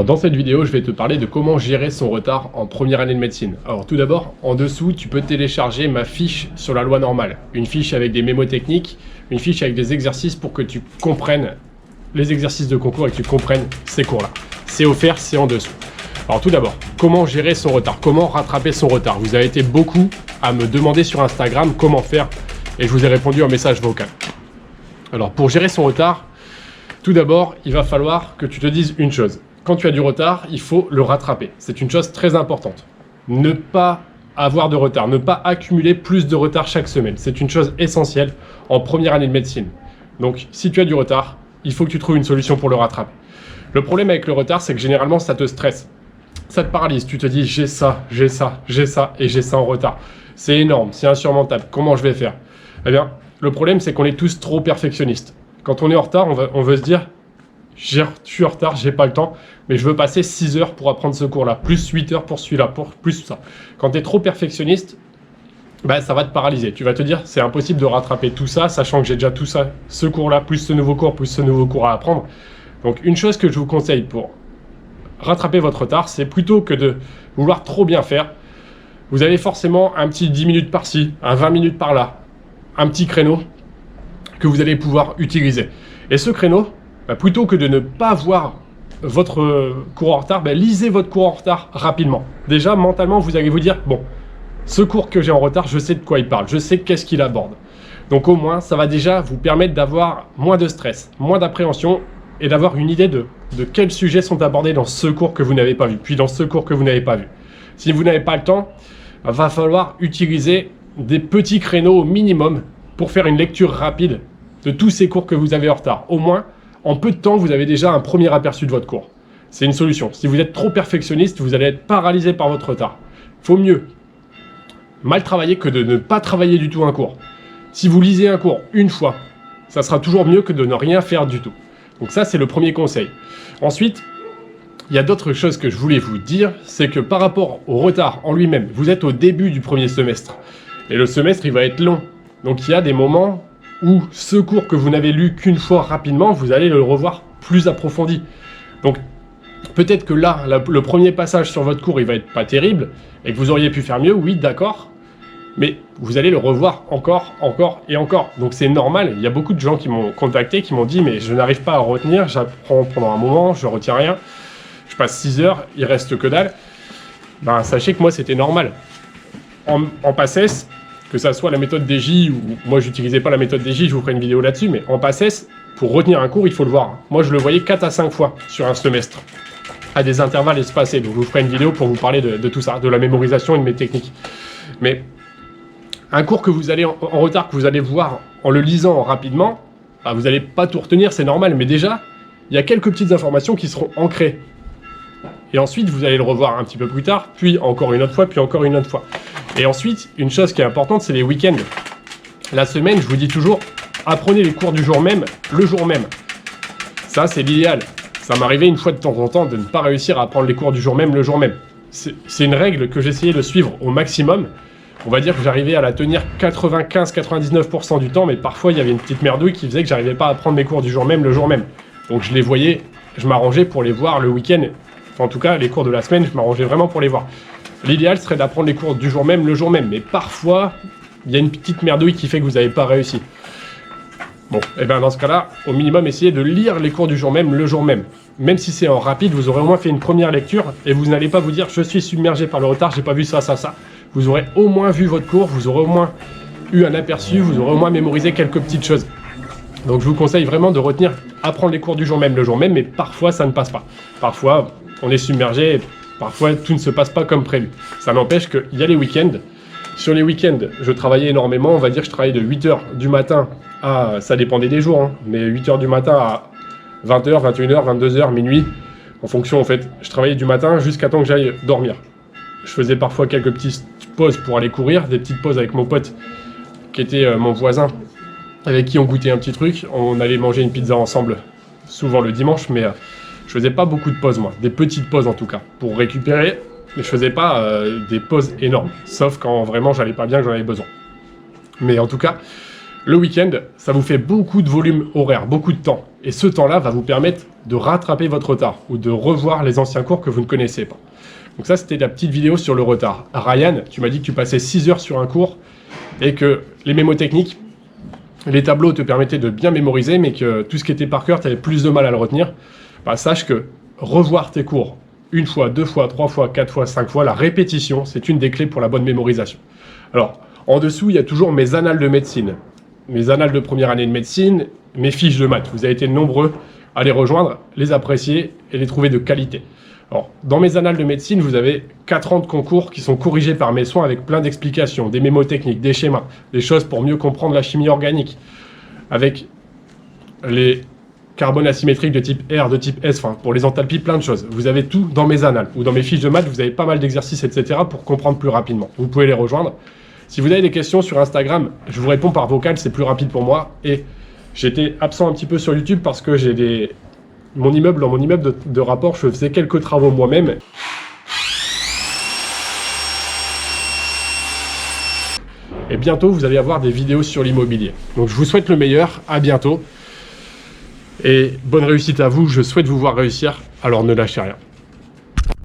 Dans cette vidéo, je vais te parler de comment gérer son retard en première année de médecine. Alors tout d'abord, en dessous, tu peux télécharger ma fiche sur la loi normale. Une fiche avec des mémotechniques, une fiche avec des exercices pour que tu comprennes les exercices de concours et que tu comprennes ces cours-là. C'est offert, c'est en dessous. Alors tout d'abord, comment gérer son retard? Comment rattraper son retard? Vous avez été beaucoup à me demander sur Instagram comment faire et je vous ai répondu en message vocal. Alors pour gérer son retard, tout d'abord, il va falloir que tu te dises une chose. Quand tu as du retard, il faut le rattraper. C'est une chose très importante. Ne pas avoir de retard, ne pas accumuler plus de retard chaque semaine. C'est une chose essentielle en première année de médecine. Donc, si tu as du retard, il faut que tu trouves une solution pour le rattraper. Le problème avec le retard, c'est que généralement, ça te stresse. Ça te paralyse. Tu te dis, j'ai ça et j'ai ça en retard. C'est énorme, c'est insurmontable. Comment je vais faire? Eh bien, le problème, c'est qu'on est tous trop perfectionnistes. Quand on est en retard, on veut se dire, je suis en retard, j'ai pas le temps, mais je veux passer 6 heures pour apprendre ce cours-là, plus 8 heures pour celui-là, pour plus ça. Quand tu es trop perfectionniste, ça va te paralyser. Tu vas te dire, c'est impossible de rattraper tout ça, sachant que j'ai déjà tout ça, ce cours-là, plus ce nouveau cours à apprendre. Donc, une chose que je vous conseille pour rattraper votre retard, c'est plutôt que de vouloir trop bien faire, vous avez forcément un petit 10 minutes par-ci, un 20 minutes par-là, un petit créneau que vous allez pouvoir utiliser. Et ce créneau, plutôt que de ne pas voir votre cours en retard, lisez votre cours en retard rapidement. Déjà, mentalement, vous allez vous dire, bon, ce cours que j'ai en retard, je sais de quoi il parle, je sais qu'est-ce qu'il aborde. Donc au moins, ça va déjà vous permettre d'avoir moins de stress, moins d'appréhension et d'avoir une idée de quels sujets sont abordés dans ce cours que vous n'avez pas vu, puis dans ce cours que vous n'avez pas vu. Si vous n'avez pas le temps, il va falloir utiliser des petits créneaux au minimum pour faire une lecture rapide de tous ces cours que vous avez en retard. Au moins, en peu de temps, vous avez déjà un premier aperçu de votre cours. C'est une solution. Si vous êtes trop perfectionniste, vous allez être paralysé par votre retard. Il faut mieux mal travailler que de ne pas travailler du tout un cours. Si vous lisez un cours une fois, ça sera toujours mieux que de ne rien faire du tout. Donc ça, c'est le premier conseil. Ensuite, il y a d'autres choses que je voulais vous dire, c'est que par rapport au retard en lui-même, vous êtes au début du premier semestre. Et le semestre, il va être long. Donc il y a des moments où ce cours que vous n'avez lu qu'une fois rapidement, vous allez le revoir plus approfondi. Donc peut-être que là, le premier passage sur votre cours, il va être pas terrible, et que vous auriez pu faire mieux, oui, d'accord, mais vous allez le revoir encore et encore. Donc c'est normal, il y a beaucoup de gens qui m'ont contacté, qui m'ont dit, mais je n'arrive pas à retenir, j'apprends pendant un moment, je retiens rien, je passe 6 heures, il reste que dalle. Sachez que moi, c'était normal. En PACES, que ça soit la méthode DJ, ou moi j'utilisais pas la méthode DJ, je vous ferai une vidéo là-dessus, mais en PACES, pour retenir un cours, il faut le voir. Moi je le voyais 4 à 5 fois sur un semestre, à des intervalles espacés, donc je vous ferai une vidéo pour vous parler de tout ça, de la mémorisation et de mes techniques. Mais un cours que vous allez en retard, que vous allez voir en le lisant rapidement, vous n'allez pas tout retenir, c'est normal, mais déjà, il y a quelques petites informations qui seront ancrées. Et ensuite, vous allez le revoir un petit peu plus tard, puis encore une autre fois, puis encore une autre fois. Et ensuite, une chose qui est importante, c'est les week-ends. La semaine, je vous dis toujours, apprenez les cours du jour même, le jour même. Ça, c'est l'idéal. Ça m'arrivait une fois de temps en temps de ne pas réussir à apprendre les cours du jour même, le jour même. C'est une règle que j'essayais de suivre au maximum. On va dire que j'arrivais à la tenir 95-99% du temps, mais parfois, il y avait une petite merdouille qui faisait que j'arrivais pas à apprendre mes cours du jour même, le jour même. Donc, je les voyais, je m'arrangeais pour les voir le week-end. Enfin, en tout cas, les cours de la semaine, je m'arrangeais vraiment pour les voir. L'idéal serait d'apprendre les cours du jour même, le jour même. Mais parfois, il y a une petite merdouille qui fait que vous n'avez pas réussi. Bon, et dans ce cas-là, au minimum, essayez de lire les cours du jour même, le jour même. Même si c'est en rapide, vous aurez au moins fait une première lecture et vous n'allez pas vous dire « je suis submergé par le retard, j'ai pas vu ça, ça, ça ». Vous aurez au moins vu votre cours, vous aurez au moins eu un aperçu, vous aurez au moins mémorisé quelques petites choses. Donc je vous conseille vraiment de retenir, apprendre les cours du jour même, le jour même, mais parfois ça ne passe pas. Parfois, on est submergé et parfois tout ne se passe pas comme prévu. Ça n'empêche qu'il y a les week-ends. Sur les week-ends, je travaillais énormément. On va dire que je travaillais de 8h du matin à... Ça dépendait des jours, mais 8h du matin à 20h, 21h, 22h, minuit. En fonction, en fait, je travaillais du matin jusqu'à temps que j'aille dormir. Je faisais parfois quelques petites pauses pour aller courir, des petites pauses avec mon pote, qui était mon voisin, avec qui on goûtait un petit truc. On allait manger une pizza ensemble, souvent le dimanche, mais je faisais pas beaucoup de pauses, moi. Des petites pauses, en tout cas, pour récupérer. Mais je faisais pas des pauses énormes, sauf quand vraiment j'allais pas bien, que j'en avais besoin. Mais en tout cas, Le week-end, ça vous fait beaucoup de volume horaire, beaucoup de temps. Et ce temps-là va vous permettre de rattraper votre retard ou de revoir les anciens cours que vous ne connaissez pas. Donc ça, c'était la petite vidéo sur le retard. Ryan, tu m'as dit que tu passais 6 heures sur un cours et que les mémotechniques, les tableaux te permettaient de bien mémoriser, mais que tout ce qui était par cœur, tu avais plus de mal à le retenir. Bah, sache que revoir tes cours 1 fois, 2 fois, 3 fois, 4 fois, 5 fois, la répétition, c'est une des clés pour la bonne mémorisation. Alors, en dessous, il y a toujours mes annales de médecine, mes annales de première année de médecine, mes fiches de maths. Vous avez été nombreux à les rejoindre, les apprécier et les trouver de qualité. Alors, dans mes annales de médecine, vous avez 4 ans de concours qui sont corrigés par mes soins avec plein d'explications, des mémotechniques, des schémas, des choses pour mieux comprendre la chimie organique, avec les carbones asymétriques de type R, de type S, enfin pour les enthalpies, plein de choses. Vous avez tout dans mes annales ou dans mes fiches de maths, vous avez pas mal d'exercices, etc. pour comprendre plus rapidement. Vous pouvez les rejoindre. Si vous avez des questions sur Instagram, je vous réponds par vocal, c'est plus rapide pour moi. Et j'étais absent un petit peu sur YouTube parce que j'ai dans mon immeuble de rapport, je faisais quelques travaux moi-même. Et bientôt, vous allez avoir des vidéos sur l'immobilier. Donc je vous souhaite le meilleur, à bientôt. Et bonne réussite à vous, je souhaite vous voir réussir, alors ne lâchez rien.